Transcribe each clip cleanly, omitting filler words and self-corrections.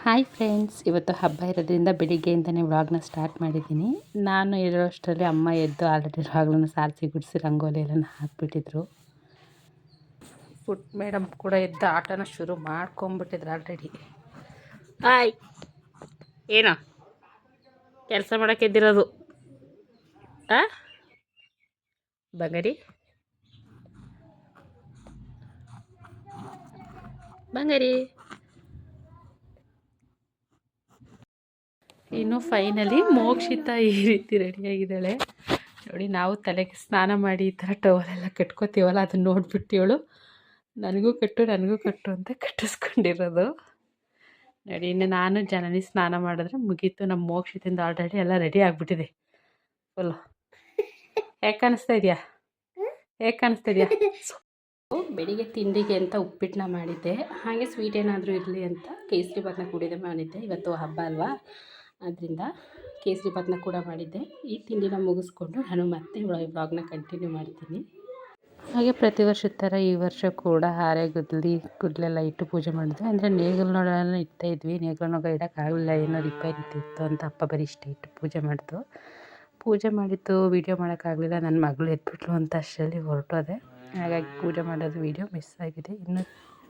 Hi friends, ಇವತ್ತು ಹಬ್ಬ ಇರೋದ್ರಿಂದ ಬೆಳಿಗ್ಗೆಯಿಂದನೇ ವ್ಲಾಗ್ನ ಸ್ಟಾರ್ಟ್ ಮಾಡಿದ್ದೀನಿ. ನಾನು ಇರೋಷ್ಟರಲ್ಲಿ ಅಮ್ಮ ಎದ್ದು ಆಲ್ರೆಡಿ ವ್ಲಾಗ್ನ ಸಾರಿಸಿ ಗುಡಿಸಿ ರಂಗೋಲಿ ಎಲ್ಲ ಹಾಕ್ಬಿಟ್ಟಿದ್ರು. ಪುಟ್ ಮೇಡಮ್ ಕೂಡ ಎದ್ದು ಆಟನ ಶುರು ಮಾಡ್ಕೊಂಬಿಟ್ಟಿದ್ರು ಆಲ್ರೆಡಿ. ಹಾಯ್, ಏನೋ ಕೆಲಸ ಮಾಡೋಕ್ಕೆ ಎದ್ದಿರೋದು ಬಂಗಾರಿ ಬಂಗಾರಿ. ಇನ್ನು ಫೈನಲಿ ಮೋಕ್ಷಿತ ಈ ರೀತಿ ರೆಡಿಯಾಗಿದ್ದಾಳೆ ನೋಡಿ. ನಾವು ತಲೆಗೆ ಸ್ನಾನ ಮಾಡಿ ಈ ಥರ ಟವಲೆಲ್ಲ ಕಟ್ಕೋತೀವಲ್ಲ, ಅದನ್ನ ನೋಡ್ಬಿಟ್ಟು ಇವಳು ನನಗೂ ಕಟ್ಟು ಅಂತ ಕಟ್ಟಿಸ್ಕೊಂಡಿರೋದು ನೋಡಿ. ಇನ್ನು ನಾನು ಜನನಿ ಸ್ನಾನ ಮಾಡಿದ್ರೆ ಮುಗೀತು. ನಮ್ಮ ಮೋಕ್ಷಿತಿಂದ ಆಲ್ರೆಡಿ ಎಲ್ಲ ರೆಡಿ ಆಗಿಬಿಟ್ಟಿದೆ ಫುಲ್ಲು. ಹೇಗೆ ಕಾಣಿಸ್ತಾ ಇದೆಯಾ ಬೆಳಿಗ್ಗೆ ತಿಂಡಿಗೆ ಅಂತ ಉಪ್ಪಿಟ್ಟನ್ನ ಮಾಡಿದ್ದೆ. ಹಾಗೆ ಸ್ವೀಟ್ ಏನಾದರೂ ಇರಲಿ ಅಂತ ಕೇಸರಿ ಭಾತನ ಕುಡಿದೇ ಮಾಡಿದ್ದೆ. ಇವತ್ತು ಹಬ್ಬ ಅಲ್ವಾ, ಆದ್ದರಿಂದ ಕೇಸರಿ ಭಾತನ ಕೂಡ ಮಾಡಿದ್ದೆ. ಈ ತಿಂಡಿನ ಮುಗಿಸ್ಕೊಂಡು ನಾನು ಮತ್ತೆ ವ್ಲಾಗ್ನ ಕಂಟಿನ್ಯೂ ಮಾಡ್ತೀನಿ. ಹಾಗೆ ಪ್ರತಿ ವರ್ಷದ ಥರ ಈ ವರ್ಷ ಕೂಡ ಹಾರೆ ಗುದ್ಲೆಲ್ಲ ಇಟ್ಟು ಪೂಜೆ ಮಾಡಿದ್ವಿ. ಅಂದರೆ ನೇಗಿಲನ್ನ ಇಡ್ತಾ ಇದ್ವಿ. ನೇಗಿಲನ್ನ ಇಡೋಕ್ಕಾಗಲಿಲ್ಲ, ಏನೋ ರಿಪೇರಿ ಇತ್ತು ಅಂತ ಅಪ್ಪ ಬರೀ ಇಷ್ಟ ಇಟ್ಟು ಪೂಜೆ ಮಾಡಿದ್ದು ವೀಡಿಯೋ ಮಾಡೋಕ್ಕಾಗಲಿಲ್ಲ. ನನ್ನ ಮಗಳು ಎದ್ಬಿಟ್ಲು ಅಂತ ಅಷ್ಟರಲ್ಲಿ ಹೊರಟೋದೆ. ಹಾಗಾಗಿ ಪೂಜೆ ಮಾಡೋದು ವೀಡಿಯೋ ಮಿಸ್ ಆಗಿದೆ.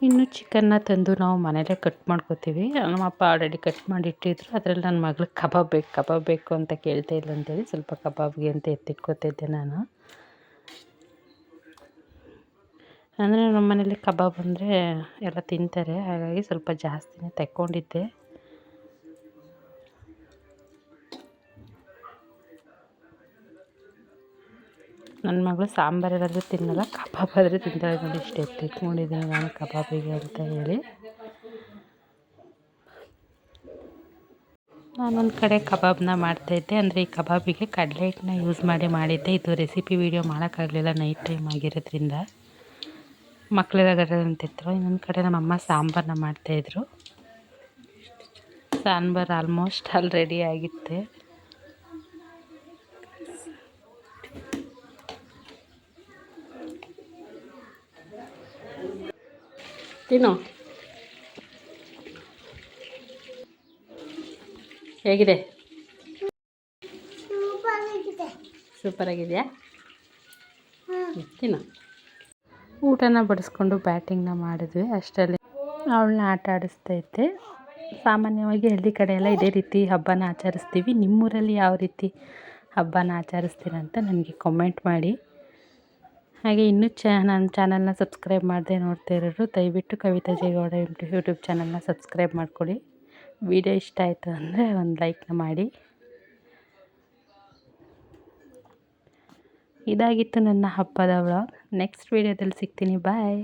ಇನ್ನು ಚಿಕನ್ನ ತಂದು ನಾವು ಮನೇಲೇ ಕಟ್ ಮಾಡ್ಕೋತೀವಿ. ನಮ್ಮಪ್ಪ ಆಲ್ರೆಡಿ ಕಟ್ ಮಾಡಿ ಇಟ್ಟಿದ್ರು. ಅದರಲ್ಲಿ ನನ್ನ ಮಗಳು ಕಬಾಬ್ ಬೇಕು ಅಂತ ಕೇಳ್ತಾ ಇಲ್ಲ ಅಂತೇಳಿ ಸ್ವಲ್ಪ ಕಬಾಬ್ಗೆ ಅಂತ ಎತ್ತಿಟ್ಕೋತಿದ್ದೆ ನಾನು. ಅಂದರೆ ನಮ್ಮ ಮನೇಲಿ ಕಬಾಬ್ ಅಂದರೆ ಎಲ್ಲ ತಿಂತಾರೆ, ಹಾಗಾಗಿ ಸ್ವಲ್ಪ ಜಾಸ್ತಿನೇ ತೆಕ್ಕೊಂಡಿದ್ದೆ. ನನ್ನ ಮಗಳು ಸಾಂಬಾರಾದ್ರೂ ತಿನ್ನಲ್ಲ, ಕಬಾಬ್ ಆದರೆ ತಿಂತಾಳೆ ನೋಡಿ. ಇಷ್ಟು ಎತ್ತಿಟ್ಕೊಂಡಿದ್ದೀನಿ ನಾನು ಕಬಾಬಿಗೆ ಅಂತ ಹೇಳಿ. ನಾನೊಂದು ಕಡೆ ಕಬಾಬ್ನ ಮಾಡ್ತಾಯಿದ್ದೆ. ಅಂದರೆ ಈ ಕಬಾಬಿಗೆ ಕಡಲೆ ಹಿಟ್ಟನ್ನ ಯೂಸ್ ಮಾಡಿದ್ದೆ. ಇದು ರೆಸಿಪಿ ವೀಡಿಯೋ ಮಾಡೋಕ್ಕಾಗಲಿಲ್ಲ, ನೈಟ್ ಟೈಮ್ ಆಗಿರೋದ್ರಿಂದ. ಮಕ್ಕಳೆಲ್ಲ ಗಡ್ಡೆ ಅಂತಿದ್ರು. ಇನ್ನೊಂದು ಕಡೆ ನಮ್ಮಮ್ಮ ಸಾಂಬಾರನ್ನ ಮಾಡ್ತಾಯಿದ್ರು. ಸಾಂಬಾರು ಆಲ್ಮೋಸ್ಟ್ ಆಲ್ ರೆಡಿ ಆಗಿತ್ತೆ. ತಿನ್ನು, ಹೇಗಿದೆ? ಸೂಪರ್ ಆಗಿದೆಯಾ? ತಿನ್ನು. ಊಟನ ಬಡಿಸ್ಕೊಂಡು ಬ್ಯಾಟಿಂಗ್ನ ಮಾಡಿದ್ವಿ. ಅಷ್ಟರಲ್ಲಿ ಅವಳನ್ನ ಆಟ ಆಡಿಸ್ತೈತೆ. ಸಾಮಾನ್ಯವಾಗಿ ಹಳ್ಳಿ ಕಡೆ ಎಲ್ಲ ಇದೇ ರೀತಿ ಹಬ್ಬನ ಆಚರಿಸ್ತೀವಿ. ನಿಮ್ಮೂರಲ್ಲಿ ಯಾವ ರೀತಿ ಹಬ್ಬನ ಆಚರಿಸ್ತೀರ ಅಂತ ನನಗೆ ಕಮೆಂಟ್ ಮಾಡಿ. ಹಾಗೆ ಇನ್ನೂ ನನ್ನ ಚಾನಲ್ನ ಸಬ್ಸ್ಕ್ರೈಬ್ ಮಾಡದೆ ನೋಡ್ತಾ ಇರೋರು ದಯವಿಟ್ಟು ಕವಿತಾ ಜೇಗೌಡ ಯೂಟ್ಯೂಬ್ ಚಾನಲ್ನ ಸಬ್ಸ್ಕ್ರೈಬ್ ಮಾಡ್ಕೊಳ್ಳಿ. ವಿಡಿಯೋ ಇಷ್ಟ ಆಯಿತು ಅಂದರೆ ಒಂದು ಲೈಕ್ನ ಮಾಡಿ. ಇದಾಗಿತ್ತು ನನ್ನ ಹಬ್ಬದ ವ್ಲಾಗ್. ನೆಕ್ಸ್ಟ್ ವೀಡಿಯೋದಲ್ಲಿ ಸಿಗ್ತೀನಿ. ಬಾಯ್.